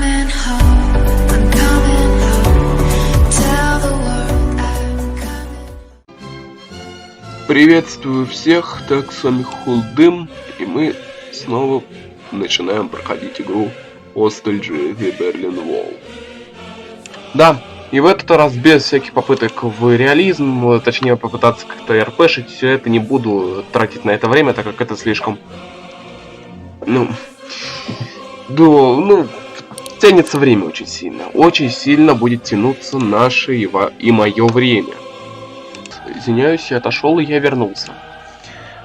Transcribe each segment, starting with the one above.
coming home, I'm coming home. Tell the world I'm coming. Приветствую всех, так с вами Хулдым, и мы снова начинаем проходить игру Hostage The Berlin Wall. Да, и в этот раз без всяких попыток в реализм, точнее попытаться как-то РПшить, все это не буду тратить на это время, так как это слишком... тянется время очень сильно будет тянуться наше и мое время. Извиняюсь, я отошел и я вернулся.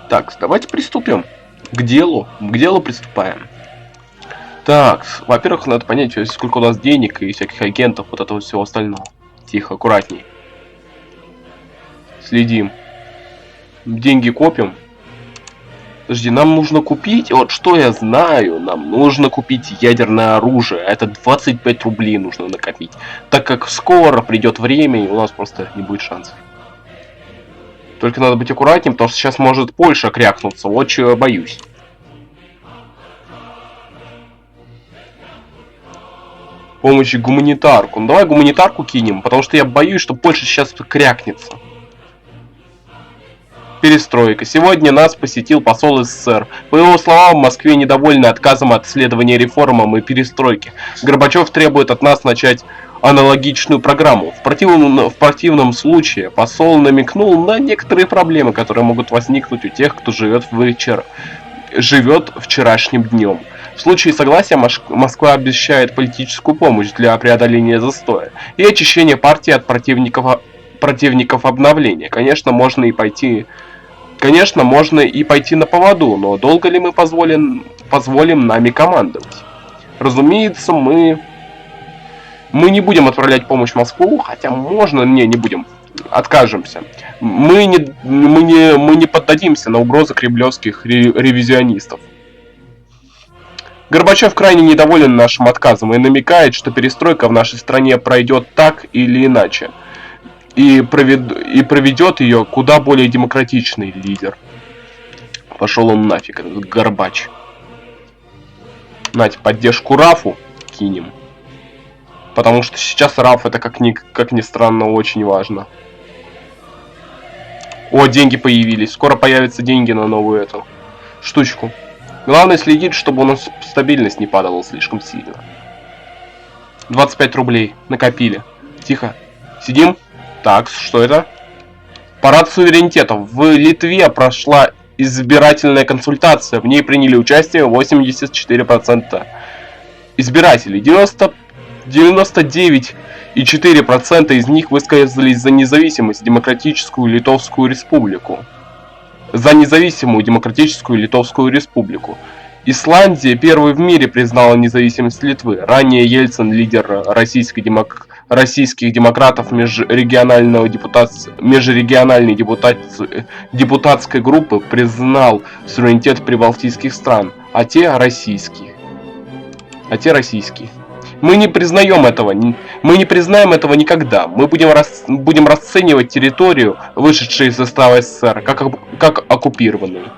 Так, давайте приступим к делу приступаем. Так, во-первых, надо понять, сколько у нас денег и всяких агентов, вот этого всего остального. Тихо, аккуратней. Следим. Деньги копим. Подожди, нам нужно купить, вот что я знаю, нам нужно купить ядерное оружие. Это 25 рублей нужно накопить. Так как скоро придет время, и у нас просто не будет шансов. Только надо быть аккуратнее, потому что сейчас может Польша крякнуться, вот чего я боюсь. Помощи гуманитарку. Ну давай гуманитарку кинем, потому что я боюсь, что Польша сейчас крякнется. Перестройка. Сегодня нас посетил посол СССР. По его словам, в Москве недовольны отказом от следования реформам и перестройки. Горбачев требует от нас начать аналогичную программу. В противном случае посол намекнул на некоторые проблемы, которые могут возникнуть у тех, кто живет вчерашним днем. В случае согласия Москва обещает политическую помощь для преодоления застоя и очищения партии от противников обновления. Конечно, можно и пойти на поводу, но долго ли мы позволим нами командовать? Разумеется, мы не будем отправлять помощь в Москву, хотя можно, не будем. Откажемся. Мы не поддадимся на угрозы кремлевских ревизионистов. Горбачев крайне недоволен нашим отказом и намекает, что перестройка в нашей стране пройдет так или иначе. И проведет ее куда более демократичный лидер. Пошел он нафиг, этот Горбач. Нате, поддержку Рафу кинем. Потому что сейчас Раф это как ни странно очень важно. О, деньги появились. Скоро появятся деньги на новую эту штучку. Главное следить, чтобы у нас стабильность не падала слишком сильно. 25 рублей. Накопили. Тихо. Сидим. Так, что это? Парад суверенитета. В Литве прошла избирательная консультация. В ней приняли участие 84% избирателей. 99,4% из них высказались за независимость Демократическую Литовскую Республику. Исландия первой в мире признала независимость Литвы. Ранее Ельцин, лидер российских демократов межрегиональной депутатской группы, признал суверенитет прибалтийских стран, а те российские. Мы не признаем этого никогда. Мы будем расценивать территорию, вышедшую из состава СССР, как оккупированную.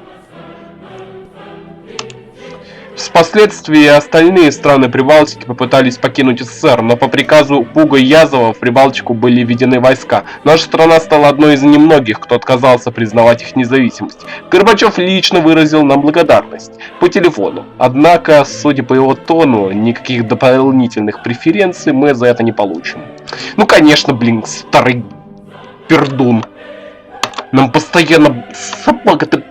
Впоследствии остальные страны Прибалтики попытались покинуть СССР, но по приказу Пуга и Язова в Прибалтику были введены войска. Наша страна стала одной из немногих, кто отказался признавать их независимость. Горбачев лично выразил нам благодарность по телефону. Однако, судя по его тону, никаких дополнительных преференций мы за это не получим. Ну конечно, старый пердун. Нам постоянно... Собака, ты...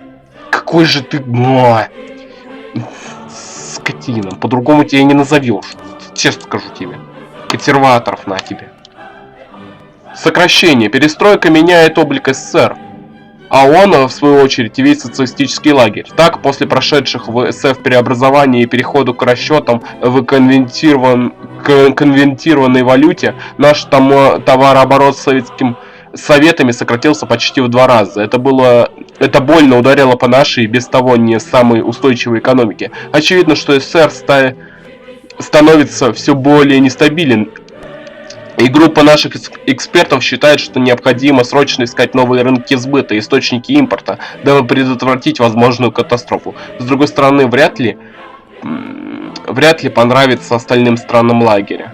Какой же ты... Скотина. По-другому тебя не назовешь. Честно скажу тебе. Консерваторов на тебе. Сокращение. Перестройка меняет облик СССР. А он, в свою очередь, весь социалистический лагерь. Так, после прошедших в СССР преобразований и переходу к расчетам в конвертированной валюте, наш товарооборот с Советами сократился почти в 2 раза. Это больно ударило по нашей и без того не самой устойчивой экономике. Очевидно, что СССР становится все более нестабилен. И группа наших экспертов считает, что необходимо срочно искать новые рынки сбыта, источники импорта, дабы предотвратить возможную катастрофу. С другой стороны, вряд ли вряд ли понравится остальным странам лагеря.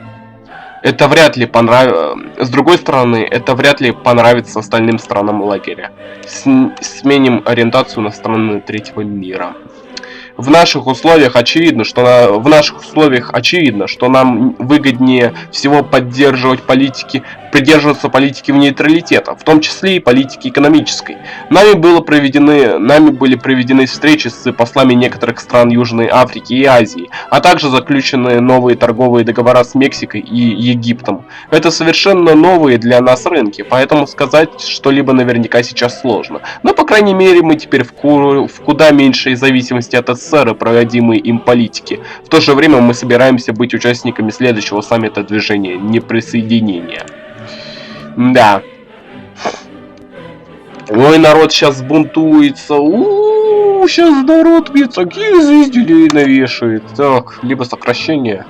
Это вряд ли понравится... С другой стороны, это вряд ли понравится остальным странам лагеря. Сменим ориентацию на страны третьего мира. В наших условиях очевидно, что нам выгоднее всего придерживаться политики нейтралитета, в том числе и политики экономической. Нами были проведены встречи с послами некоторых стран Южной Африки и Азии, а также заключены новые торговые договора с Мексикой и Египтом. Это совершенно новые для нас рынки, поэтому сказать что-либо наверняка сейчас сложно. Но, по крайней мере, мы теперь в куда меньшей зависимости от СССР и проводимой им политики. В то же время мы собираемся быть участниками следующего саммита движения неприсоединения. Да. Ой, народ сейчас бунтуется. Сейчас народ такие звезделей навешает. Так, либо сокращение.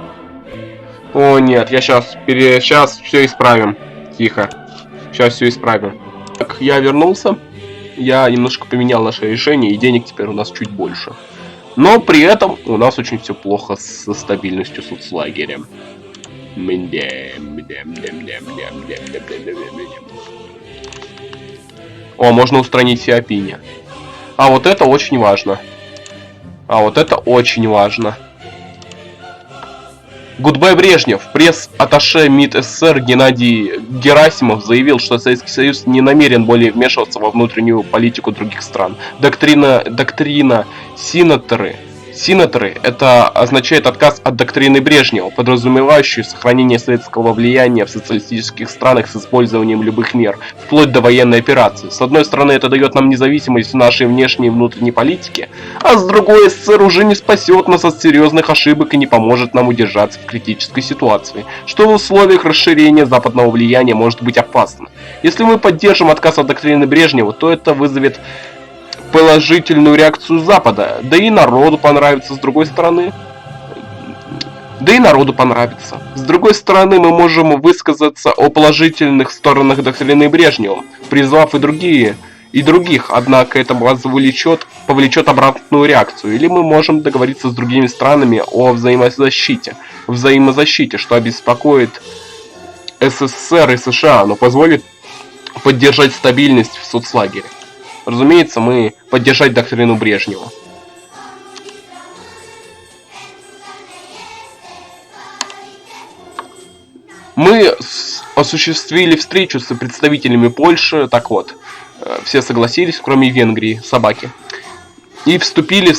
О, нет, я сейчас все исправим. Тихо. Сейчас все исправим. Так, я вернулся. Я немножко поменял наше решение, и денег теперь у нас чуть больше. Но при этом у нас очень все плохо со стабильностью соцлагеря. О, можно устранить Сиапиня. А вот это очень важно. Гудбай Брежнев. Пресс-атташе МИД СССР Геннадий Герасимов заявил, что Советский Союз не намерен более вмешиваться во внутреннюю политику других стран. Доктрина Синаторы это означает отказ от доктрины Брежнева, подразумевающую сохранение советского влияния в социалистических странах с использованием любых мер, вплоть до военной операции. С одной стороны, это дает нам независимость в нашей внешней и внутренней политике, а с другой, СССР уже не спасет нас от серьезных ошибок и не поможет нам удержаться в критической ситуации, что в условиях расширения западного влияния может быть опасно. Если мы поддержим отказ от доктрины Брежнева, то это вызовет положительную реакцию Запада, да и народу понравится. С другой стороны, мы можем высказаться о положительных сторонах доктрины Брежнева, призвав и других, однако это повлечет обратную реакцию. Или мы можем договориться с другими странами о взаимозащите, что обеспокоит СССР и США, но позволит поддержать стабильность в соцлагере. Разумеется, мы поддержать доктрину Брежнева. Мы осуществили встречу с представителями Польши, так вот, все согласились, кроме Венгрии, собаки. И выступили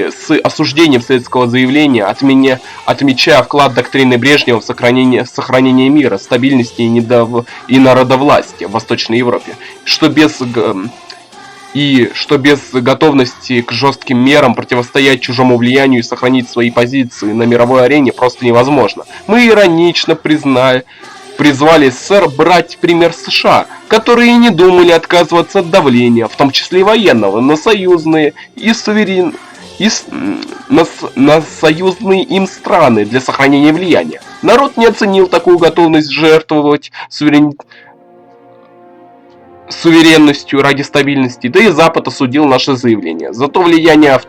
с осуждением советского заявления, отмечая вклад доктрины Брежнева в сохранение мира, стабильности и народовластия в Восточной Европе, что без готовности к жестким мерам противостоять чужому влиянию и сохранить свои позиции на мировой арене просто невозможно. Мы иронично призвали СССР брать пример США, которые не думали отказываться от давления, в том числе и военного, на союзные на союзные им страны для сохранения влияния. Народ не оценил такую готовность жертвовать суверенностью ради стабильности, да и Запад осудил наше заявление. Зато влияние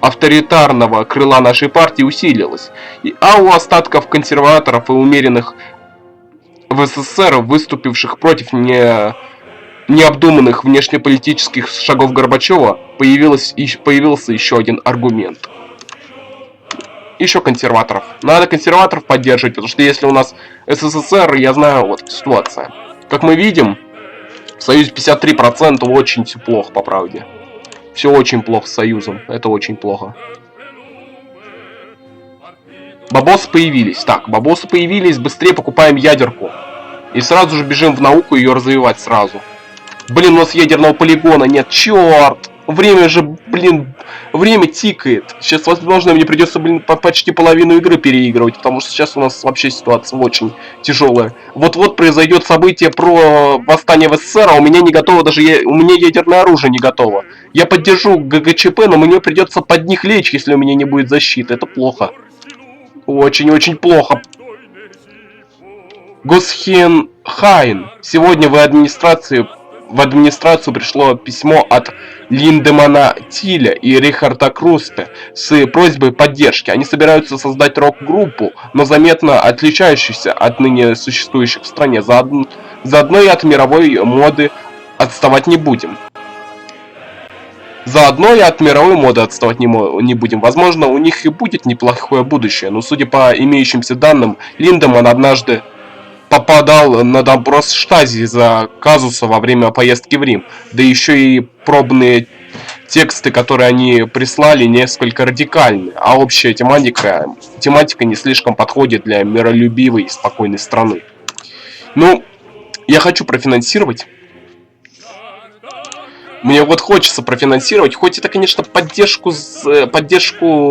авторитарного крыла нашей партии усилилось, а у остатков консерваторов и умеренных в СССР, выступивших против необдуманных внешнеполитических шагов Горбачева, появился еще один аргумент. Еще консерваторов. Надо консерваторов поддерживать, потому что если у нас СССР, я знаю, вот ситуация. Как мы видим, в Союзе 53%, очень все плохо, по правде. Все очень плохо с Союзом, это очень плохо. Бабосы появились. Так, бабосы появились, быстрее покупаем ядерку. И сразу же бежим в науку ее развивать сразу. Блин, у нас ядерного полигона нет, черт! Время же, время тикает. Сейчас, возможно, мне придется, почти половину игры переигрывать, потому что сейчас у нас вообще ситуация очень тяжелая. Вот-вот произойдет событие про восстание в СССР, а у меня не готово даже, у меня ядерное оружие не готово. Я поддержу ГГЧП, но мне придется под них лечь, если у меня не будет защиты. Это плохо. Очень-очень плохо. Госхенхайн. Сегодня в администрации в администрацию пришло письмо от Линдемана Тиля и Рихарда Крусте с просьбой поддержки. Они собираются создать рок-группу, но заметно отличающуюся от ныне существующих в стране. Заодно и от мировой моды отставать не будем. Заодно и от мировой моды отставать не будем. Возможно, у них и будет неплохое будущее, но судя по имеющимся данным, Линдеман однажды попадал на допрос Штази за казуса во время поездки в Рим. Да еще и пробные тексты, которые они прислали, несколько радикальны, а общая тематика не слишком подходит для миролюбивой и спокойной страны. Ну, я хочу профинансировать. Мне вот хочется профинансировать, хоть это, конечно, поддержку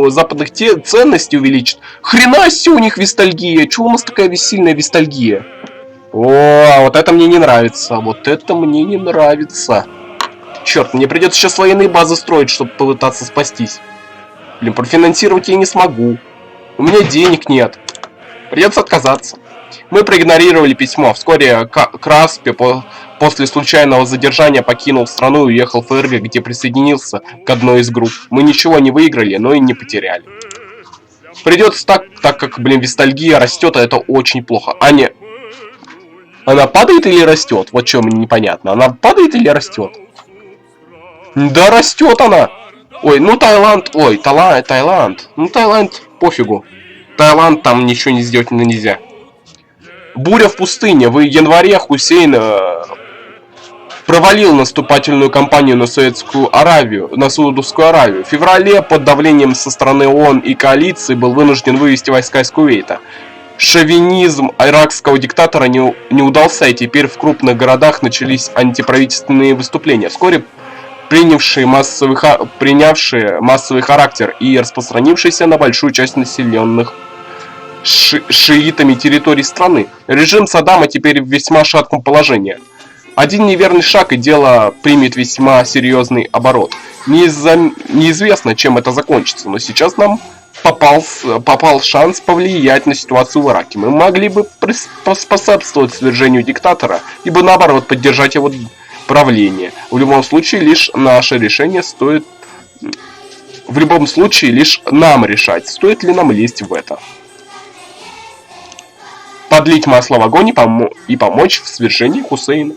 западных ценностей увеличит. Хрена себе у них вестальгия, чего у нас такая сильная вестальгия? О, вот это мне не нравится, вот это мне не нравится. Черт, мне придется сейчас военные базы строить, чтобы попытаться спастись. Блин, профинансировать я не смогу. У меня денег нет. Придется отказаться. Мы проигнорировали письмо. Вскоре Краспи после случайного задержания покинул страну и уехал в ФРГ, где присоединился к одной из групп. Мы ничего не выиграли, но и не потеряли. Придется так как, блин, вестальгия растет, а это очень плохо. Она падает или растет? Вот что мне непонятно. Она падает или растет? Да растет она! Ой, ну Таиланд, Таиланд. Ну Таиланд, пофигу. Таиланд там ничего не сделать нельзя. Буря в пустыне. В январе Хусейн провалил наступательную кампанию на Саудовскую Аравию. В феврале под давлением со стороны ООН и коалиции был вынужден вывести войска из Кувейта. Шовинизм иракского диктатора не удался, и теперь в крупных городах начались антиправительственные выступления, вскоре принявшие массовый характер и распространившиеся на большую часть населенных шиитами территорий страны. Режим Саддама теперь в весьма шатком положении. Один неверный шаг, и дело примет весьма серьезный оборот. Неизвестно, чем это закончится, но сейчас нам попал шанс повлиять на ситуацию в Ираке. Мы могли бы поспособствовать свержению диктатора, либо наоборот поддержать его правление. В любом случае, лишь нам решать, стоит ли нам лезть в это. Подлить масло в огонь и помочь в свержении Хусейна.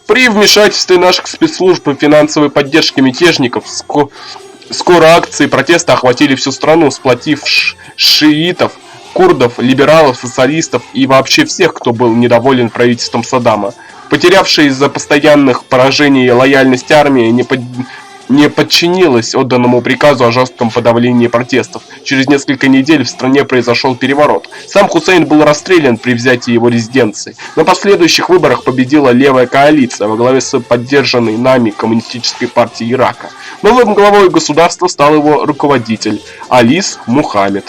При вмешательстве наших спецслужб и финансовой поддержке мятежников скоро акции протеста охватили всю страну, сплотив шиитов, курдов, либералов, социалистов и вообще всех, кто был недоволен правительством Саддама. Потерявшая из-за постоянных поражений лояльность армии не подчинилась отданному приказу о жестком подавлении протестов. Через несколько недель в стране произошел переворот. Сам Хусейн был расстрелян при взятии его резиденции. На последующих выборах победила левая коалиция во главе с поддержанной нами Коммунистической партией Ирака. Новым главой государства стал его руководитель Алис Мухаммед.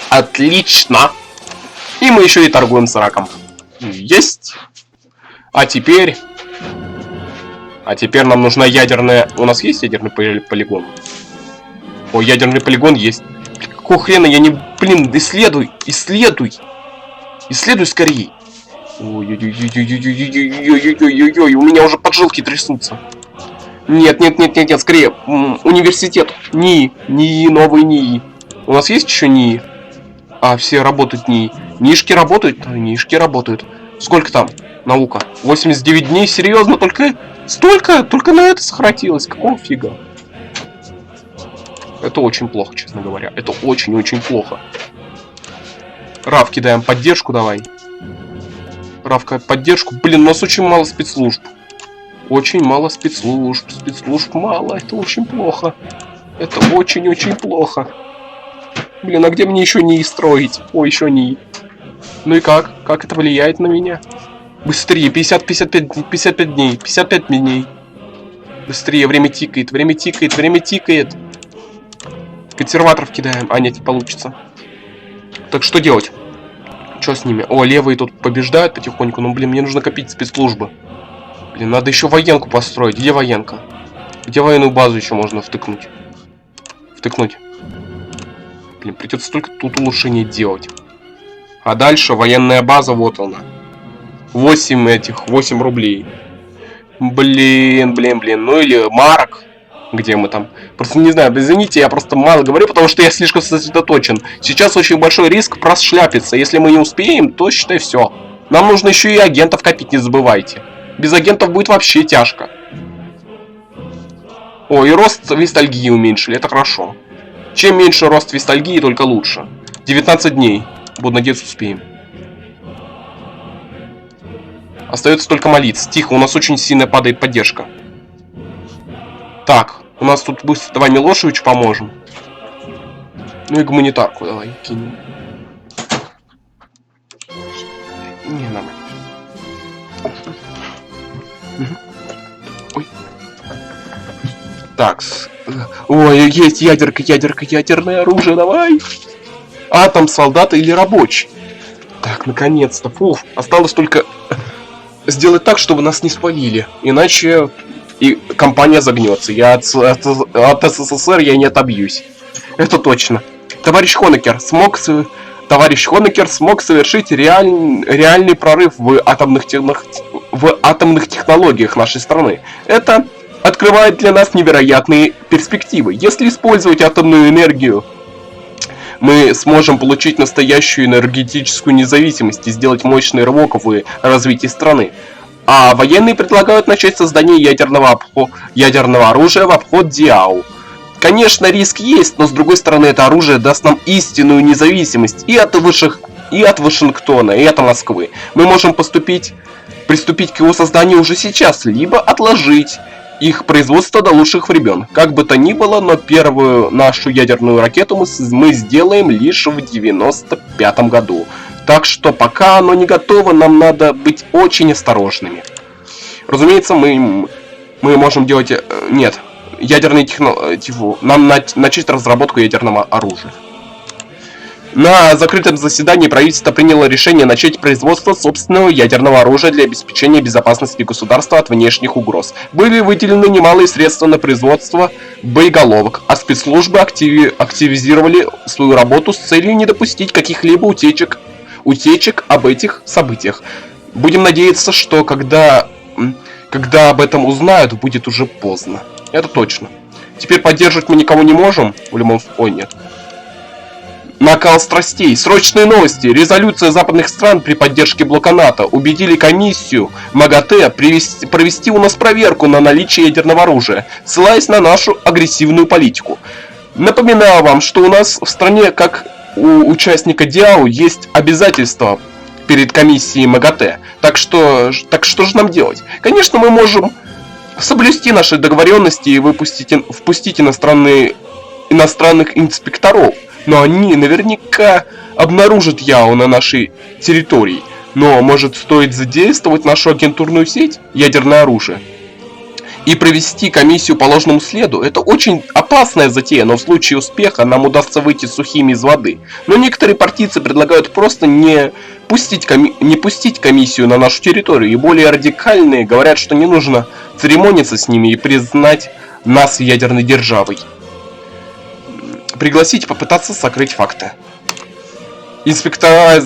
Отлично! И мы еще и торгуем с Ираком. Есть! А теперь нам нужна ядерная... У нас есть ядерный полигон? О, ядерный полигон есть. Какого хрена я не... Блин, исследуй скорее. Ой-ой-ой-ой-ой-ой-ой-ой-ой-ой-ой-ой, у меня уже поджилки трясутся. Нет, скорее. Университет. НИИ, новый НИИ. У нас есть еще НИИ? А, все работают НИИ. НИИшки работают? НИИшки работают. Сколько там? Наука. 89 дней? Серьезно? Только столько? Только на это сократилось? Какого фига? Это очень плохо, честно говоря. Это очень-очень плохо. Раф, кидаем поддержку, давай. Рафка, поддержку. Блин, у нас очень мало спецслужб. Очень мало спецслужб. Спецслужб мало. Это очень плохо. Это очень-очень плохо. Блин, а где мне еще НИИ строить? О, еще НИИ. Ну и как? Как это влияет на меня? Быстрее, 55 дней. 55 дней. Быстрее, время тикает. Консерваторов кидаем. А, нет, не получится. Так что делать? Что с ними? О, левые тут побеждают потихоньку. Ну, блин, мне нужно копить спецслужбы. Блин, надо еще военку построить. Где военка? Где военную базу еще можно втыкнуть? Блин, придется только тут улучшение делать. А дальше военная база, вот она. 8 рублей. Блин. Ну или марок. Где мы там? Просто не знаю, извините, я просто мало говорю, потому что я слишком сосредоточен. Сейчас очень большой риск прошляпиться. Если мы не успеем, то считай все. Нам нужно еще и агентов копить, не забывайте. Без агентов будет вообще тяжко. О, и рост вистальгии уменьшили, это хорошо. Чем меньше рост вистальгии, только лучше. 19 дней. Буду надеяться, успеем. Остается только молиться. Тихо, у нас очень сильно падает поддержка. Так, у нас тут быстро... Давай Милошевичу поможем. Ну и гуманитарку давай кинем. Не, нормально. Ой. Так. Ой, есть ядерное оружие, давай. Атом, солдаты или рабочий. Так, наконец-то. Фух, осталось только сделать так, чтобы нас не спалили. Иначе и компания загнется. Я от СССР я не отобьюсь. Это точно. Товарищ Хонекер смог совершить реальный прорыв в атомных технологиях нашей страны. Это открывает для нас невероятные перспективы. Если использовать атомную энергию, мы сможем получить настоящую энергетическую независимость и сделать мощный рывок в развитии страны. А военные предлагают начать создание ядерного оружия в обход Диау. Конечно, риск есть, но с другой стороны это оружие даст нам истинную независимость и от Вашингтона, и от Москвы. Мы можем приступить к его созданию уже сейчас, либо отложить их производство до лучших времен. Как бы то ни было, но первую нашу ядерную ракету мы сделаем лишь в 95-м году. Так что пока оно не готово, нам надо быть очень осторожными. Разумеется, мы можем делать... Нет, ядерные технологии... Нам начать разработку ядерного оружия. На закрытом заседании правительство приняло решение начать производство собственного ядерного оружия для обеспечения безопасности государства от внешних угроз. Были выделены немалые средства на производство боеголовок, а спецслужбы активизировали свою работу с целью не допустить каких-либо утечек об этих событиях. Будем надеяться, что когда об этом узнают, будет уже поздно. Это точно. Теперь поддерживать мы никого не можем. В любом случае... Ой, нет. Накал страстей. Срочные новости. Резолюция западных стран при поддержке блока НАТО убедили комиссию МАГАТЭ провести у нас проверку на наличие ядерного оружия, ссылаясь на нашу агрессивную политику. Напоминаю вам, что у нас в стране, как у участника Диау, есть обязательства перед комиссией МАГАТЭ. Так что же нам делать? Конечно, мы можем соблюсти наши договоренности и впустить иностранных инспекторов. Но они наверняка обнаружат Яо на нашей территории. Но может стоит задействовать нашу агентурную сеть, ядерное оружие, и провести комиссию по ложному следу. Это очень опасная затея, но в случае успеха нам удастся выйти сухими из воды. Но некоторые партийцы предлагают просто не пустить комиссию на нашу территорию. И более радикальные говорят, что не нужно церемониться с ними и признать нас ядерной державой. Пригласить и попытаться сокрыть факты. Инспекторы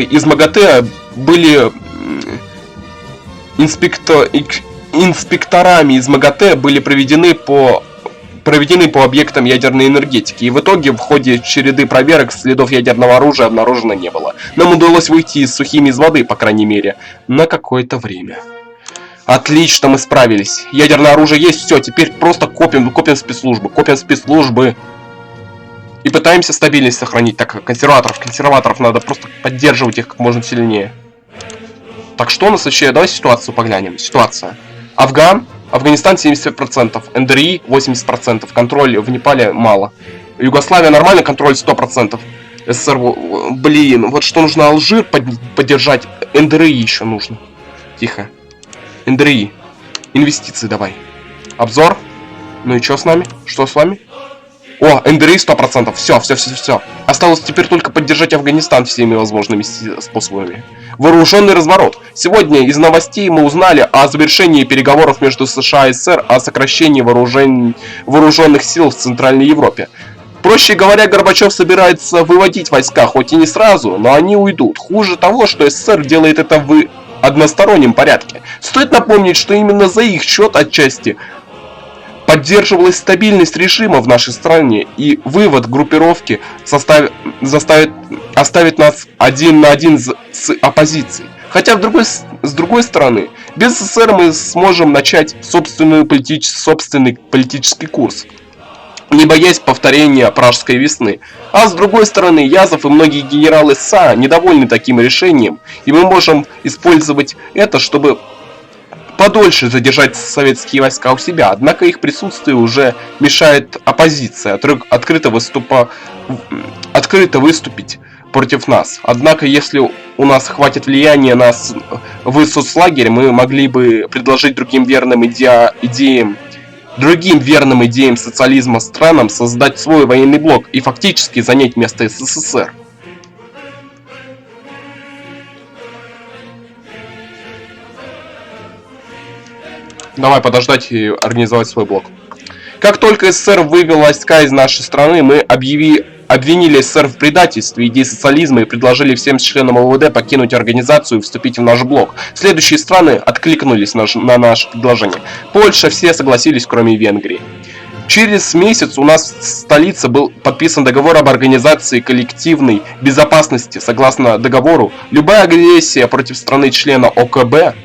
из МАГАТЭ были... Инспекторами из МАГАТЭ были проведены по объектам ядерной энергетики, и в итоге в ходе череды проверок следов ядерного оружия обнаружено не было. Нам удалось выйти сухими из воды, по крайней мере, на какое-то время. Отлично, мы справились. Ядерное оружие есть, все, теперь просто копим спецслужбы. И пытаемся стабильность сохранить. Так, консерваторов надо просто поддерживать их как можно сильнее. Так, что у нас вообще? Давай ситуацию поглянем. Ситуация. Афганистан 70%, НДРИ 80%, контроль в Непале мало. Югославия нормально, контроль 100%. СССР, блин, вот что нужно Алжир поддержать, НДРИ еще нужно. Тихо. НДРИ. Инвестиции давай. Обзор. Ну и что с нами? Что с вами? О, НДРИ 100%. Все. Осталось теперь только поддержать Афганистан всеми возможными способами. Вооруженный разворот. Сегодня из новостей мы узнали о завершении переговоров между США и СССР о сокращении вооруженных сил в Центральной Европе. Проще говоря, Горбачев собирается выводить войска, хоть и не сразу, но они уйдут. Хуже того, что СССР делает это в одностороннем порядке. Стоит напомнить, что именно за их счет отчасти поддерживалась стабильность режима в нашей стране, и вывод группировки оставит нас один на один с оппозицией. Хотя с другой стороны, без СССР мы сможем начать собственный политический курс, не боясь повторения Пражской весны. А с другой стороны, Язов и многие генералы СССР недовольны таким решением, и мы можем использовать это, чтобы подольше задержать советские войска у себя. Однако их присутствие уже мешает оппозиции открыто выступить против нас. Однако, если у нас хватит влияния в соцлагере, мы могли бы предложить другим верным идеям социализма странам создать свой военный блок и фактически занять место СССР. Давай подождать и организовать свой блок. Как только СССР вывел войска из нашей страны, мы обвинили СССР в предательстве идей социализма и предложили всем членам ОВД покинуть организацию и вступить в наш блок. Следующие страны откликнулись на наше предложение. Польша, все согласились, кроме Венгрии. Через месяц у нас в столице был подписан договор об организации коллективной безопасности. Согласно договору, любая агрессия против страны-члена ОКБ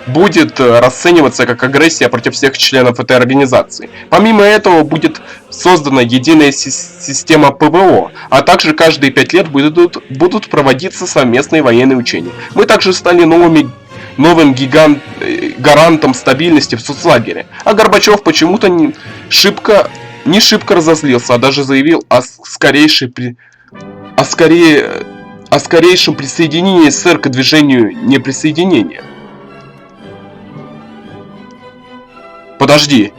будет расцениваться как агрессия против всех членов этой организации. Помимо этого будет создана единая система ПВО, а также каждые 5 лет будут проводиться совместные военные учения. Мы также стали новым гарантом стабильности в соцлагере. А Горбачев почему-то не шибко разозлился, а даже заявил о скорейшем присоединении СССР к движению неприсоединения. Подожди,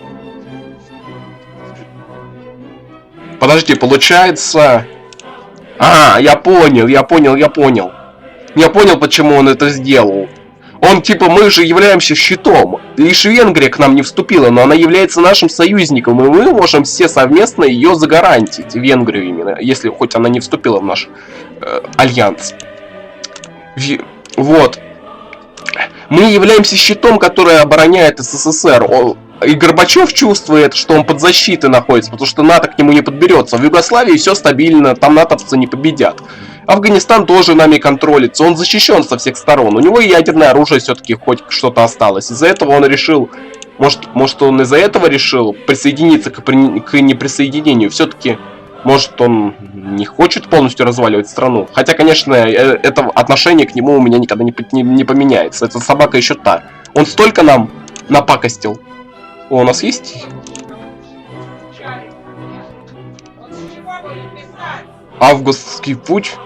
получается... Я понял. Я понял, почему он это сделал. Он типа, мы же являемся щитом. Лишь Венгрия к нам не вступила, но она является нашим союзником, и мы можем все совместно ее загарантить. Венгрию именно, если хоть она не вступила в наш альянс. Вот. Мы являемся щитом, который обороняет СССР. И Горбачев чувствует, что он под защитой находится, потому что НАТО к нему не подберется. В Югославии все стабильно, там натовцы не победят. Афганистан тоже нами контролится, он защищен со всех сторон. У него ядерное оружие все-таки хоть что-то осталось. Из-за этого он решил, может он из-за этого решил присоединиться к неприсоединению. Все-таки, может он не хочет полностью разваливать страну. Хотя, конечно, это отношение к нему у меня никогда не поменяется. Эта собака еще та. Он столько нам напакостил. У нас есть? Августский путь.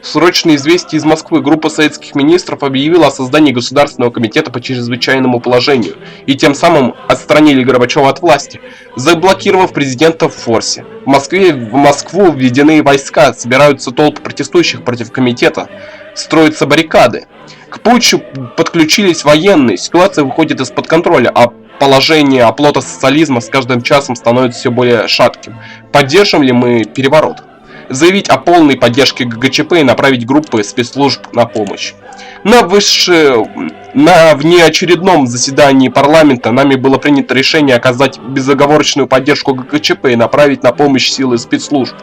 Срочное известие из Москвы. Группа советских министров объявила о создании Государственного комитета по чрезвычайному положению и тем самым отстранили Горбачева от власти, заблокировав президента в форсе. В Москву введены войска, собираются толпы протестующих против комитета, строятся баррикады. К путчу подключились военные, ситуация выходит из-под контроля, а положение оплота социализма с каждым часом становится все более шатким. Поддержим ли мы переворот? Заявить о полной поддержке ГКЧП и направить группы спецслужб на помощь. На внеочередном заседании парламента нами было принято решение оказать безоговорочную поддержку ГКЧП и направить на помощь силы спецслужб.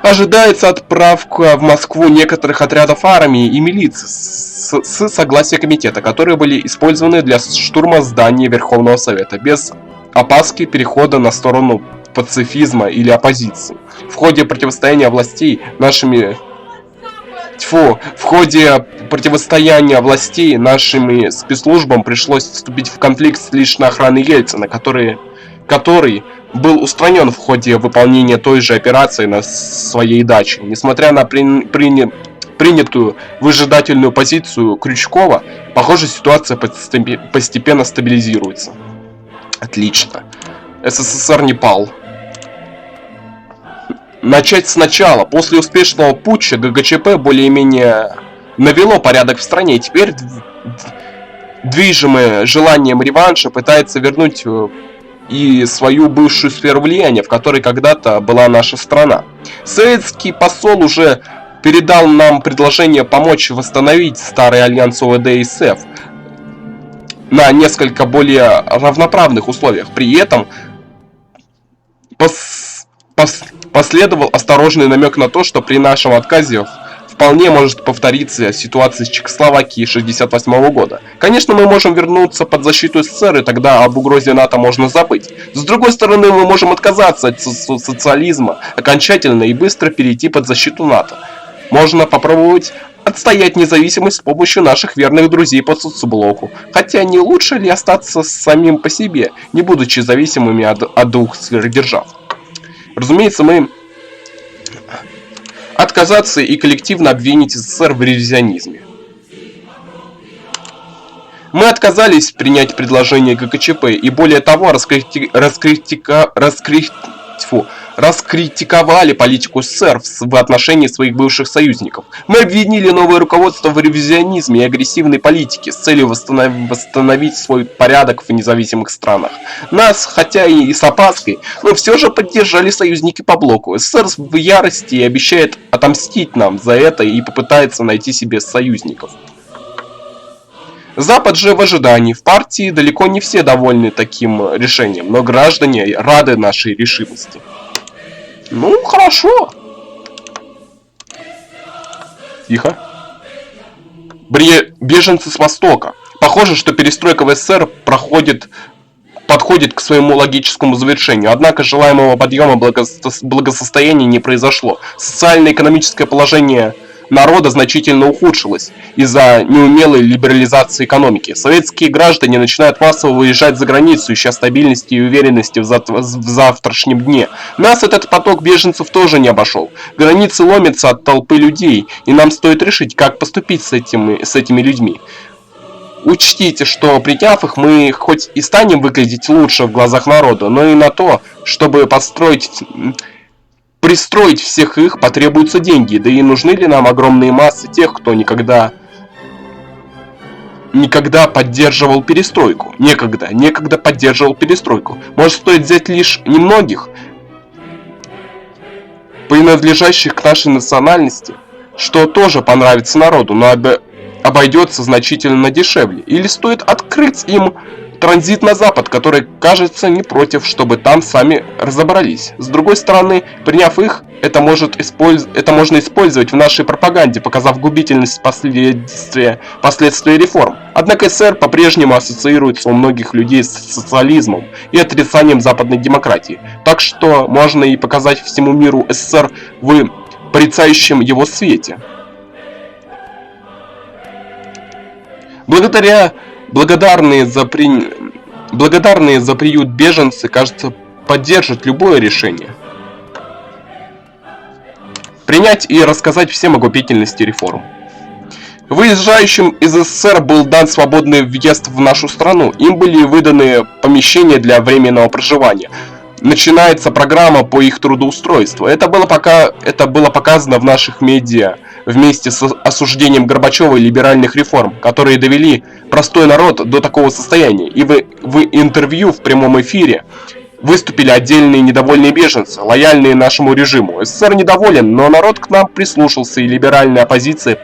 Ожидается отправка в Москву некоторых отрядов армии и милиции с согласия комитета, которые были использованы для штурма здания Верховного Совета, без опаски перехода на сторону пацифизма или оппозиции. В ходе противостояния властей нашими спецслужбам пришлось вступить в конфликт с личной охраной Ельцина, который был устранен в ходе выполнения той же операции на своей даче. Несмотря на принятую выжидательную позицию Крючкова, похоже, ситуация постепенно стабилизируется. Отлично. СССР не пал. Начать сначала. После успешного путча ГКЧП более-менее навело порядок в стране. движимая желанием реванша, пытается вернуть и свою бывшую сферу влияния, в которой когда-то была наша страна. Советский посол уже передал нам предложение помочь восстановить старый альянс ОВД и СЭФ на несколько более равноправных условиях. При этом последовал осторожный намек на то, что при нашем отказе вполне может повториться ситуация с Чехословакией 1968 года. Конечно, мы можем вернуться под защиту СССР, и тогда об угрозе НАТО можно забыть. С другой стороны, мы можем отказаться от социализма окончательно и быстро перейти под защиту НАТО. Можно попробовать отстоять независимость с помощью наших верных друзей по соцблоку. Хотя не лучше ли остаться самим по себе, не будучи зависимыми от двух сверхдержав? Разумеется, мы отказаться и коллективно обвинить СССР в ревизионизме. Мы отказались принять предложение ГКЧП и более того раскритиковали политику СССР в отношении своих бывших союзников. Мы обвинили новое руководство в ревизионизме и агрессивной политике с целью восстановить свой порядок в независимых странах. Нас, хотя и с опаской, но все же поддержали союзники по блоку. СССР в ярости и обещает отомстить нам за это и попытается найти себе союзников. Запад же в ожидании. В партии далеко не все довольны таким решением, но граждане рады нашей решимости. Ну, хорошо. Тихо. Беженцы с Востока. Похоже, что перестройка в СССР подходит к своему логическому завершению. Однако желаемого подъема благосостояния не произошло. Социально-экономическое положение народа значительно ухудшилось из-за неумелой либерализации экономики. Советские граждане начинают массово выезжать за границу, ища стабильности и уверенности в завтрашнем дне. Нас этот поток беженцев тоже не обошел. Границы ломятся от толпы людей, и нам стоит решить, как поступить с этими людьми. Учтите, что приняв их, мы хоть и станем выглядеть лучше в глазах народа, но и на то, чтобы пристроить всех их, потребуются деньги, да и нужны ли нам огромные массы тех, кто никогда поддерживал перестройку? Некогда поддерживал перестройку. Может, стоит взять лишь немногих, принадлежащих к нашей национальности, что тоже понравится народу, но обойдется значительно дешевле. Или стоит открыть им транзит на Запад, который, кажется, не против, чтобы там сами разобрались. С другой стороны, приняв их, это можно использовать в нашей пропаганде, показав губительность последствия реформ. Однако СССР по-прежнему ассоциируется у многих людей с социализмом и отрицанием западной демократии. Так что можно и показать всему миру СССР в порицающем его свете. Благодарные за приют беженцы, кажется, поддержат любое решение. Принять и рассказать всем о губительности реформ. Выезжающим из СССР был дан свободный въезд в нашу страну. Им были выданы помещения для временного проживания. Начинается программа по их трудоустройству. Это было показано в наших медиа вместе с осуждением Горбачева и либеральных реформ, которые довели простой народ до такого состояния. И в интервью в прямом эфире выступили отдельные недовольные беженцы, лояльные нашему режиму. СССР недоволен, но народ к нам прислушался, и либеральная оппозиция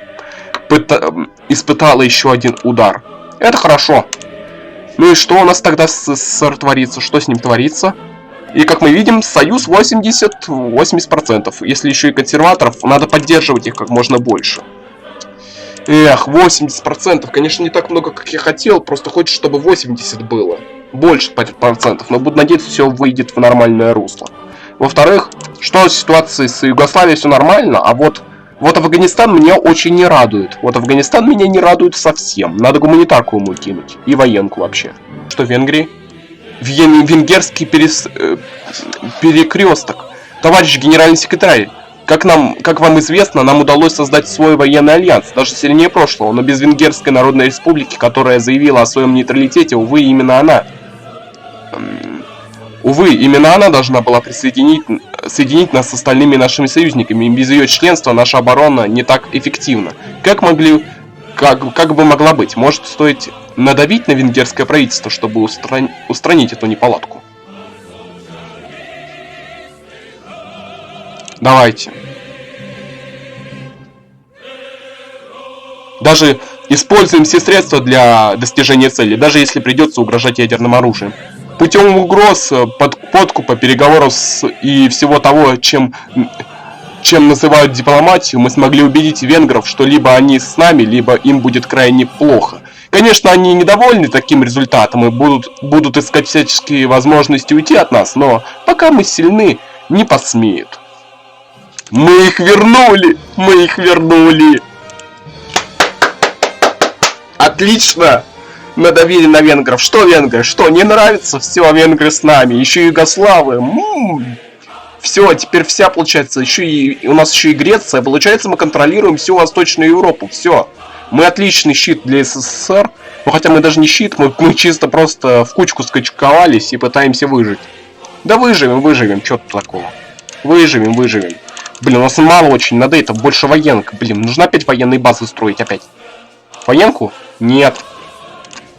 испытала еще один удар. Это хорошо. Ну и что у нас тогда с СССР творится? Что с ним творится? И как мы видим, союз 80%. Если еще и консерваторов, надо поддерживать их как можно больше. Эх, 80%. Конечно, не так много, как я хотел. Просто хочется, чтобы 80 было. Больше процентов. Но буду надеяться, все выйдет в нормальное русло. Во-вторых, что с ситуацией с Югославией, все нормально. А вот Афганистан меня очень не радует. Вот Афганистан меня не радует совсем. Надо гуманитарку ему кинуть. И военку вообще. Что в Венгрии? Венгерский перекресток. Товарищ генеральный секретарь, как вам известно, нам удалось создать свой военный альянс, даже сильнее прошлого, но без Венгерской Народной Республики, которая заявила о своем нейтралитете, увы, именно она должна была соединить нас с остальными нашими союзниками, и без ее членства наша оборона не так эффективна. Как как бы могла быть? Может, стоит надавить на венгерское правительство, чтобы устранить эту неполадку? Давайте. Даже используем все средства для достижения цели, даже если придется угрожать ядерным оружием. Путем угроз, подкупа, переговоров и всего того, чем называют дипломатию, мы смогли убедить венгров, что либо они с нами, либо им будет крайне плохо. Конечно, они недовольны таким результатом и будут искать всяческие возможности уйти от нас, но пока мы сильны, не посмеют. Мы их вернули! Мы их вернули! Отлично! Надавили на венгров. Что венгры? Что, не нравится? Все, венгры с нами. Еще югославы. Все, теперь вся, получается, у нас еще и Греция. Получается, мы контролируем всю Восточную Европу. Все. Мы отличный щит для СССР. Ну, хотя мы даже не щит, мы чисто просто в кучку скачковались и пытаемся выжить. Да выживем, что тут такого. Выживем. Блин, у нас мало очень, надо это, больше военок. Блин, нужно опять военные базы строить опять. Военку? Нет.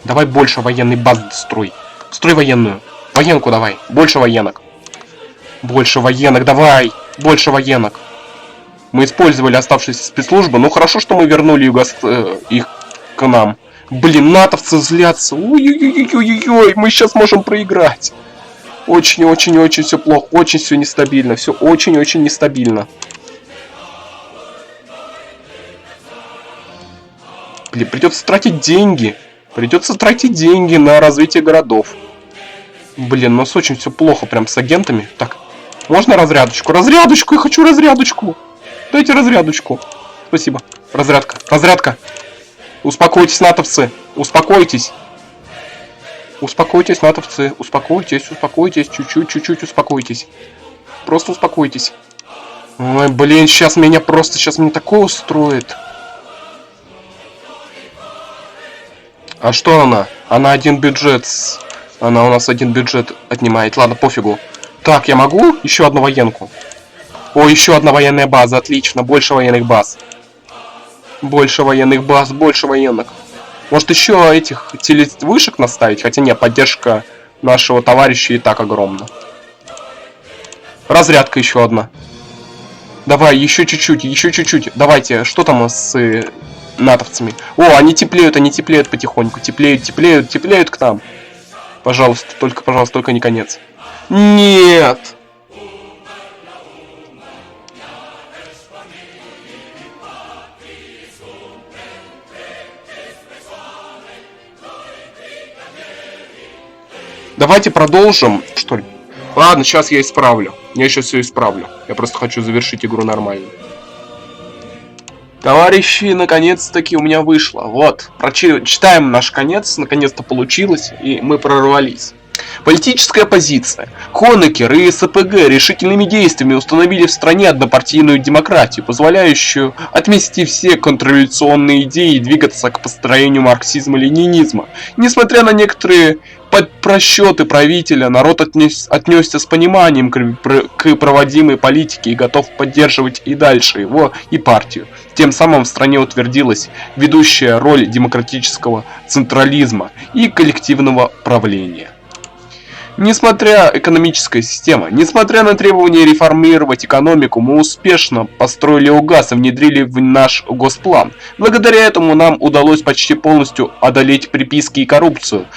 Давай больше военной базы строй. Строй военную. Военку давай. Больше военок. Больше военок, давай. Больше военок. Мы использовали оставшиеся спецслужбы. Ну хорошо, что мы вернули их к нам. Блин, натовцы злятся. Ой-ой-ой-ой-ой. Мы сейчас можем проиграть. Очень все плохо. Очень все нестабильно. Все очень нестабильно. Блин, придется тратить деньги. Придется тратить деньги на развитие городов. Блин, у нас очень все плохо прям с агентами. Так, можно разрядочку? Разрядочку, я хочу разрядочку. Дайте разрядочку. Спасибо. Разрядка. Успокойтесь, натовцы. Успокойтесь. Успокойтесь, натовцы. Успокойтесь. Чуть-чуть успокойтесь. Просто успокойтесь. Ой, блин, сейчас меня такое устроит. А что она? Она один бюджет. Она у нас один бюджет отнимает. Ладно, пофигу. Так, я могу еще одну военку? О, еще одна военная база. Отлично. Больше военных баз. Больше военных. Может еще этих телевышек наставить? Хотя нет, поддержка нашего товарища и так огромна. Разрядка еще одна. Давай, еще чуть-чуть. Давайте, что там с натовцами? О, они теплеют потихоньку. Теплеют к нам. Пожалуйста, только не конец. Нет! Давайте продолжим, что ли? Ладно, сейчас я исправлю. Я сейчас все исправлю. Я просто хочу завершить игру нормально. Товарищи, наконец-таки у меня вышло. Вот, читаем наш конец. Наконец-то получилось, и мы прорвались. Политическая оппозиция. Хонекер и СПГ решительными действиями установили в стране однопартийную демократию, позволяющую отмести все контрреволюционные идеи и двигаться к построению марксизма-ленинизма. Несмотря на некоторые просчеты правителя, народ отнесся с пониманием к проводимой политике и готов поддерживать и дальше его и партию. Тем самым в стране утвердилась ведущая роль демократического централизма и коллективного правления. Несмотря на требования реформировать экономику, мы успешно построили УГАЗ и внедрили в наш госплан. Благодаря этому нам удалось почти полностью одолеть приписки и коррупцию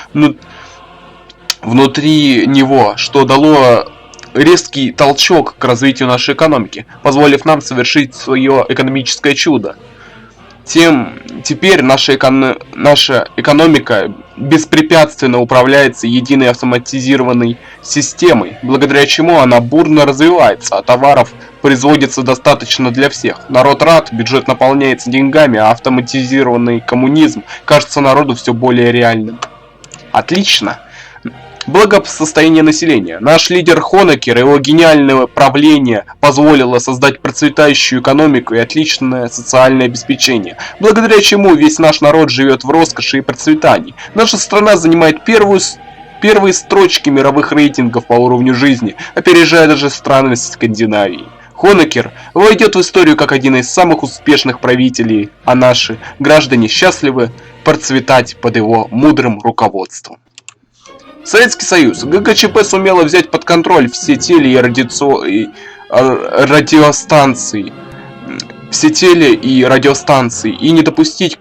внутри него, что дало резкий толчок к развитию нашей экономики, позволив нам совершить свое экономическое чудо. Теперь наша экономика беспрепятственно управляется единой автоматизированной системой, благодаря чему она бурно развивается, а товаров производится достаточно для всех. Народ рад, бюджет наполняется деньгами, а автоматизированный коммунизм кажется народу все более реальным. Отлично! Благосостояние населения. Наш лидер Хонекер и его гениальное правление позволило создать процветающую экономику и отличное социальное обеспечение, благодаря чему весь наш народ живет в роскоши и процветании. Наша страна занимает первые строчки мировых рейтингов по уровню жизни, опережая даже страны Скандинавии. Хонекер войдет в историю как один из самых успешных правителей, а наши граждане счастливы процветать под его мудрым руководством. Советский Союз. ГКЧП сумела взять под контроль все радиостанции и не допустить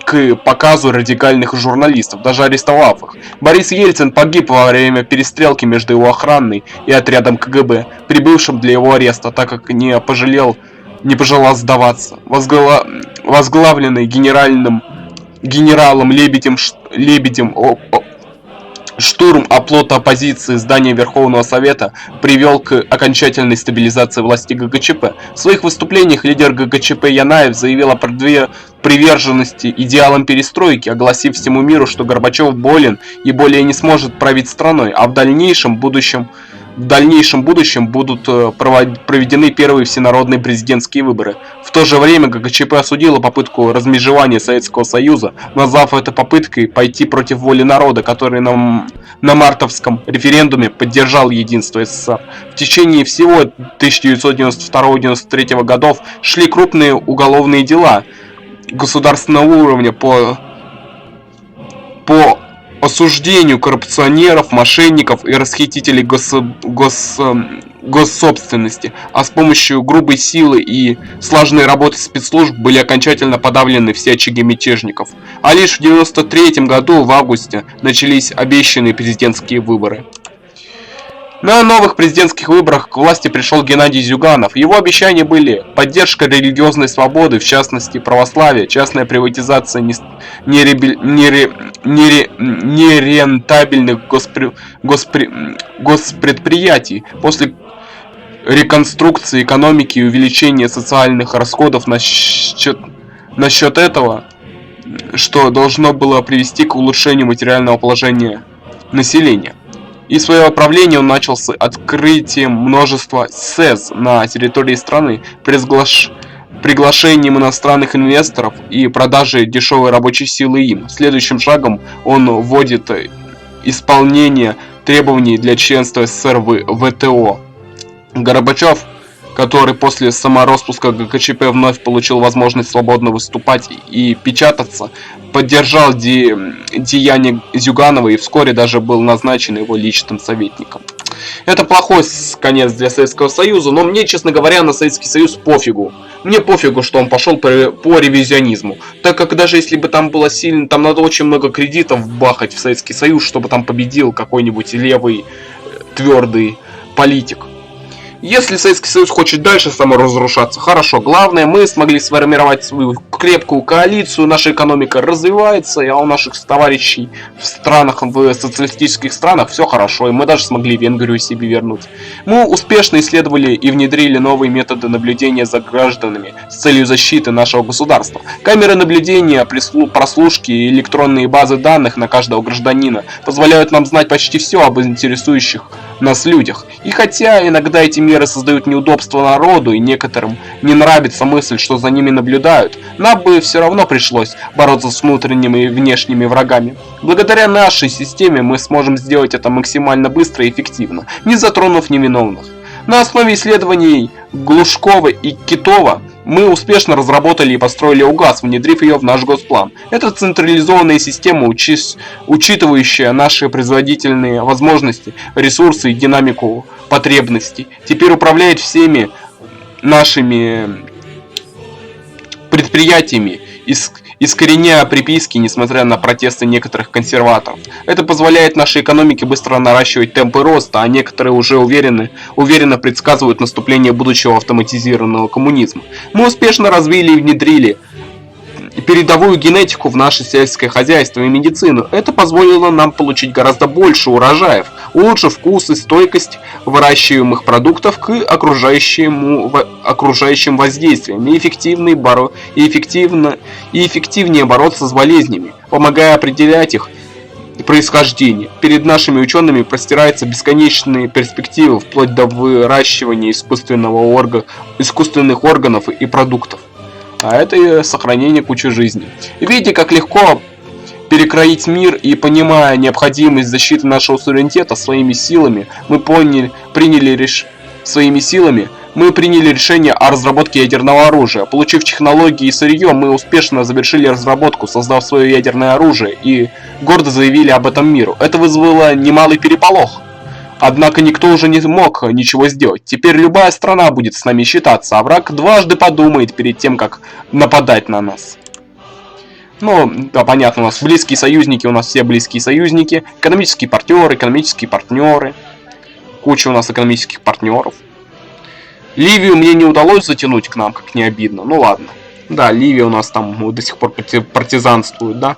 к показу радикальных журналистов, даже арестовав их. Борис Ельцин погиб во время перестрелки между его охраной и отрядом КГБ, прибывшим для его ареста, так как не пожелал сдаваться. Возглавленный генералом Лебедем штурм оплота оппозиции здания Верховного Совета привел к окончательной стабилизации власти ГКЧП. В своих выступлениях лидер ГКЧП Янаев заявил о приверженности идеалам перестройки, огласив всему миру, что Горбачев болен и более не сможет править страной, а в дальнейшем будущем будут проведены первые всенародные президентские выборы. В то же время ГКЧП осудила попытку размежевания Советского Союза, назвав это попыткой пойти против воли народа, который на мартовском референдуме поддержал единство СССР. В течение всего 1992-1993 годов шли крупные уголовные дела государственного уровня по осуждению коррупционеров, мошенников и расхитителей госсобственности, а с помощью грубой силы и слаженной работы спецслужб были окончательно подавлены все очаги мятежников. А лишь в 1993 году, в августе, начались обещанные президентские выборы. На новых президентских выборах к власти пришел Геннадий Зюганов. Его обещания были поддержка религиозной свободы, в частности православия, частная приватизация нерентабельных госпредприятий. После реконструкции экономики и увеличения социальных расходов насчет этого, что должно было привести к улучшению материального положения населения. И свое правление он начал с открытием множества СЭЗ на территории страны, приглашением иностранных инвесторов и продажей дешевой рабочей силы им. Следующим шагом он вводит исполнение требований для членства СССР в ВТО. Горбачев, который после самороспуска ГКЧП вновь получил возможность свободно выступать и печататься, поддержал деяния Зюганова и вскоре даже был назначен его личным советником. Это плохой конец для Советского Союза, но мне, честно говоря, на Советский Союз пофигу. Мне пофигу, что он пошел по ревизионизму. Так как даже если бы там было сильно, там надо очень много кредитов бахать в Советский Союз, чтобы там победил какой-нибудь левый твердый политик. Если Советский Союз хочет дальше саморазрушаться, хорошо. Главное, мы смогли сформировать свою крепкую коалицию, наша экономика развивается, а у наших товарищей в социалистических странах все хорошо, и мы даже смогли Венгрию себе вернуть. Мы успешно исследовали и внедрили новые методы наблюдения за гражданами с целью защиты нашего государства. Камеры наблюдения, прослушки и электронные базы данных на каждого гражданина позволяют нам знать почти все об интересующих нас людях. И хотя иногда эти меры создают неудобства народу и некоторым не нравится мысль, что за ними наблюдают, нам бы все равно пришлось бороться с внутренними и внешними врагами. Благодаря нашей системе мы сможем сделать это максимально быстро и эффективно, не затронув невиновных. На основе исследований Глушкова и Китова мы успешно разработали и построили УГАЗ, внедрив ее в наш госплан. Это централизованная система, учитывающая наши производительные возможности, ресурсы и динамику потребностей. Теперь управляет всеми нашими предприятиями, искореняя приписки, несмотря на протесты некоторых консерваторов. Это позволяет нашей экономике быстро наращивать темпы роста, а некоторые уже уверенно предсказывают наступление будущего автоматизированного коммунизма. Мы успешно развили и внедрили передовую генетику в наше сельское хозяйство и медицину. Это позволило нам получить гораздо больше урожаев, улучшив вкус и стойкость выращиваемых продуктов к окружающим воздействиям и эффективнее бороться с болезнями, помогая определять их происхождение. Перед нашими учеными простираются бесконечные перспективы вплоть до выращивания искусственных органов и продуктов. А это и сохранение кучи жизней. Видя, как легко перекроить мир и понимая необходимость защиты нашего суверенитета своими силами, мы приняли Своими силами мы приняли решение о разработке ядерного оружия. Получив технологии и сырье, мы успешно завершили разработку, создав свое ядерное оружие и гордо заявили об этом миру. Это вызвало немалый переполох. Однако никто уже не мог ничего сделать. Теперь любая страна будет с нами считаться, а враг дважды подумает перед тем, как нападать на нас. Ну, да, понятно, у нас близкие союзники, у нас все близкие союзники, экономические партнеры. Куча у нас экономических партнеров. Ливию мне не удалось затянуть к нам, как не обидно. Ну ладно. Да, Ливия у нас там до сих пор партизанствует, да?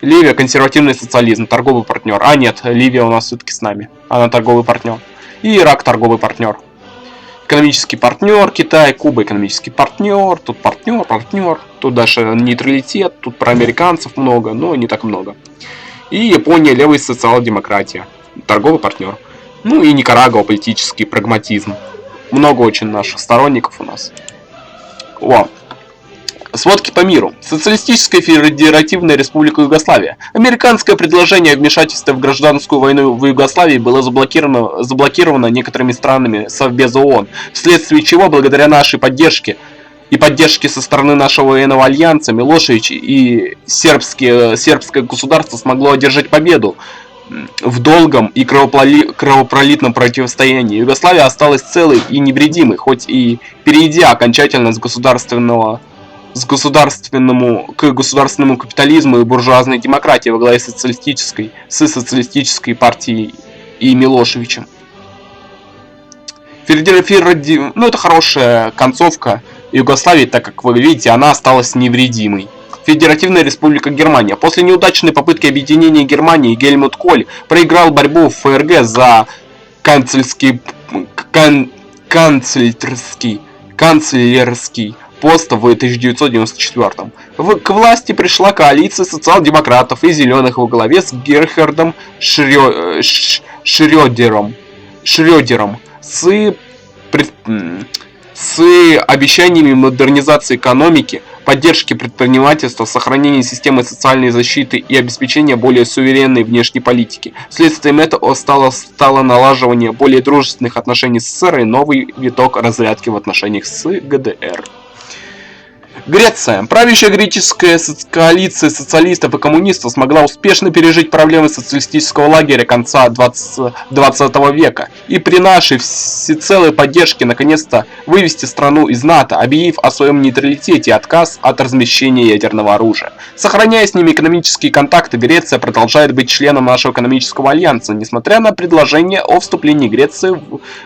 Ливия консервативный социализм, торговый партнер. А нет, Ливия у нас все-таки с нами. Она торговый партнер. И Ирак торговый партнер. Экономический партнер, Китай, Куба экономический партнер. Тут партнер. Тут даже нейтралитет, тут про американцев много, но не так много. И Япония, левая социал-демократия. Торговый партнер. Ну и Никарагуа, политический прагматизм. Много очень наших сторонников у нас. О. Сводки по миру. Социалистическая Федеративная Республика Югославия. Американское предложение о вмешательстве в гражданскую войну в Югославии было заблокировано некоторыми странами Совбеза ООН, вследствие чего, благодаря нашей поддержке и поддержке со стороны нашего военного альянса, Милошевич и сербское государство смогло одержать победу в долгом и кровопролитном противостоянии. Югославия осталась целой и невредимой, хоть и перейдя окончательно к государственному капитализму и буржуазной демократии во главе социалистической партией и Милошевичем. Ну, это хорошая концовка Югославии, так как вы видите, она осталась невредимой. Федеративная Республика Германия. После неудачной попытки объединения Германии Гельмут Коль проиграл борьбу в ФРГ за канцлерский пост в 1994. К власти пришла коалиция социал-демократов и зеленых во главе с Герхардом Шрёдером с обещаниями модернизации экономики, поддержки предпринимательства, сохранения системы социальной защиты и обеспечения более суверенной внешней политики. Следствием этого стало налаживание более дружественных отношений с СССР и новый виток разрядки в отношениях с ГДР. Греция. Правящая греческая коалиция социалистов и коммунистов смогла успешно пережить проблемы социалистического лагеря конца 20 века и при нашей всецелой поддержке наконец-то вывести страну из НАТО, объявив о своем нейтралитете и отказ от размещения ядерного оружия. Сохраняя с ними экономические контакты, Греция продолжает быть членом нашего экономического альянса, несмотря на предложение о вступлении Греции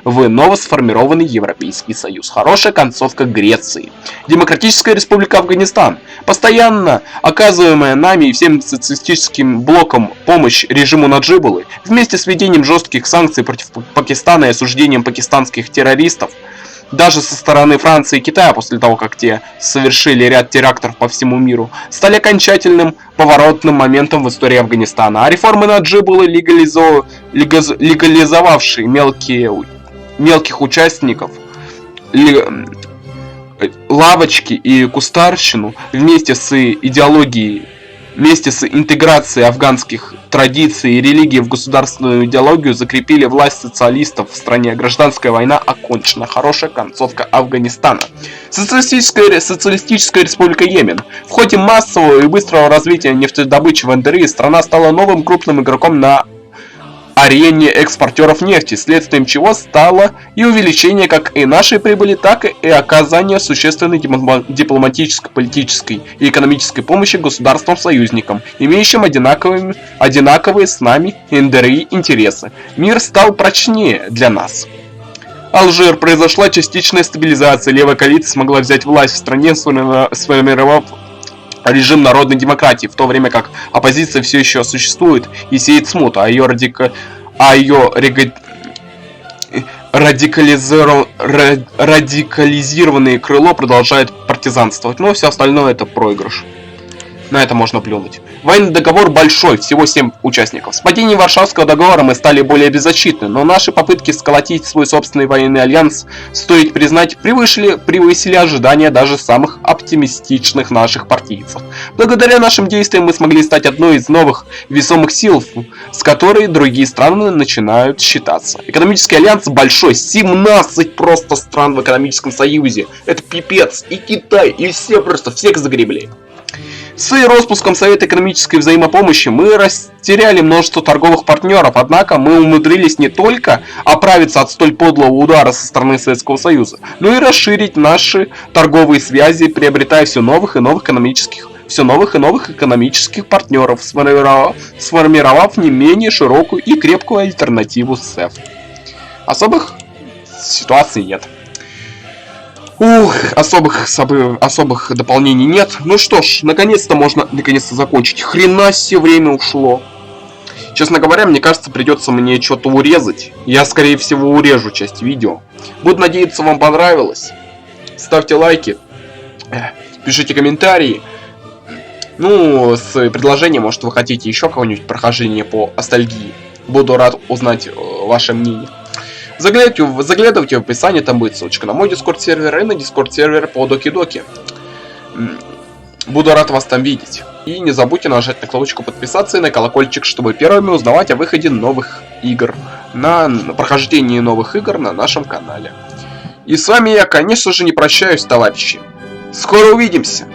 в новосформированный Европейский Союз. Хорошая концовка Греции. Демократическая Республика Афганистан. Постоянно оказываемая нами и всем социалистическим блоком помощь режиму Наджибуллы, вместе с введением жестких санкций против Пакистана и осуждением пакистанских террористов, даже со стороны Франции и Китая, после того, как те совершили ряд терактов по всему миру, стали окончательным поворотным моментом в истории Афганистана. А реформы Наджибуллы, легализовавшие мелких участников, лавочки и кустарщину вместе с интеграцией афганских традиций и религий в государственную идеологию закрепили власть социалистов в стране. Гражданская война окончена. Хорошая концовка Афганистана. Социалистическая Республика Йемен. В ходе массового и быстрого развития нефтедобычи в НДР страна стала новым крупным игроком на арене экспортеров нефти, следствием чего стало и увеличение как и нашей прибыли, так и оказание существенной дипломатической, политической и экономической помощи государствам-союзникам, имеющим одинаковые с нами НДР интересы. Мир стал прочнее для нас. Алжир. Произошла частичная стабилизация, левая коалиция смогла взять власть в стране, сформировав режим народной демократии, в то время как оппозиция все еще существует и сеет смуту, а ее радикализированное крыло продолжает партизанствовать, но все остальное это проигрыш. На это можно плюнуть. Военный договор большой, всего 7 участников. С падением Варшавского договора мы стали более беззащитны, но наши попытки сколотить свой собственный военный альянс, стоит признать, превысили ожидания даже самых оптимистичных наших партнеров. партийцев. Благодаря нашим действиям мы смогли стать одной из новых весомых сил, с которой другие страны начинают считаться. Экономический альянс большой, 17 просто стран в экономическом союзе. Это пипец. И Китай, и все просто, всех загребли. С распуском Совета экономической взаимопомощи мы растеряли множество торговых партнеров, однако мы умудрились не только оправиться от столь подлого удара со стороны Советского Союза, но и расширить наши торговые связи, приобретая все новых и новых экономических партнеров, сформировав не менее широкую и крепкую альтернативу СЭФ. Особых ситуаций нет. Особых дополнений нет. Ну что ж, наконец-то можно закончить. Хрена себе время ушло. Честно говоря, мне кажется, придется мне что-то урезать. Я, скорее всего, урежу часть видео. Буду надеяться, вам понравилось. Ставьте лайки. Пишите комментарии. Ну, с предложением, может, вы хотите еще какое-нибудь прохождение по ностальгии. Буду рад узнать ваше мнение. Заглядывайте в описание, там будет ссылочка на мой Discord сервер и на Discord сервер по Доки-Доки. Буду рад вас там видеть. И не забудьте нажать на кнопочку подписаться и на колокольчик, чтобы первыми узнавать о выходе новых игр, на прохождении новых игр на нашем канале. И с вами я, конечно же, не прощаюсь, товарищи. Скоро увидимся!